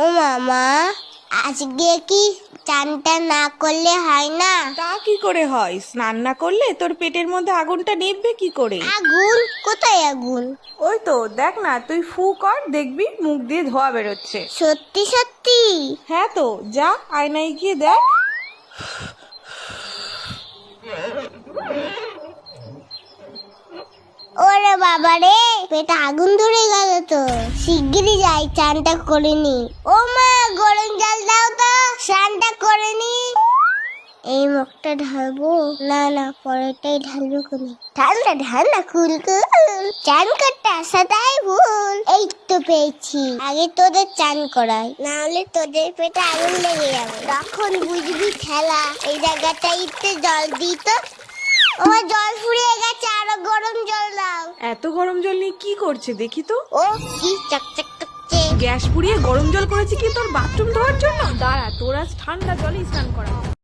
ও মামা, আজকে কি চানটা না করলে হয় না? তা কি করে হয়? স্নান না করলে তোর পেটের মধ্যে আগুনটা নিভবে কি করে? আগুন? কোথায় আগুন? ওই তো দেখ না, তুই ফু কর, দেখবি মুখ দিয়ে ধোঁয়া বেরোচ্ছে। সত্যি সত্যি? হ্যাঁ তো, যা আয়নায় গিয়ে দেখ। ওরে বাবা রে, পেটে আগুন ধরে গেল তো। শিগগিরই যাই, চানটা করে নি। ও মা, গরম জল দাও তো, স্নানটা করে নি। এই মুখটা ঢালবো? না না, পরেরটাই ঢালবো কোনি। ঠান্ডা ঠান্ডা কুল কুল, চান করতে আসাটাই ভুল। এই তো পেয়েছি, আগে তোদের চান করাই, না হলে তোদের পেটে আগুন লেগে যাবে, তখন বুঝবি খেলা। এই জায়গাটা একটু জল দিই তো। আমার জল ফুরিয়ে গেছে, আরো গরম জল দাও। এত গরম জল নিয়ে কি করছে দেখি তো। ও কি চকচক করছে। গ্যাস পুড়িয়ে গরম জল করেছে কি তোর বাথরুম ধোয়ার জন্য? দাঁড়া, তোর আজ ঠান্ডা জলেই স্নান করা।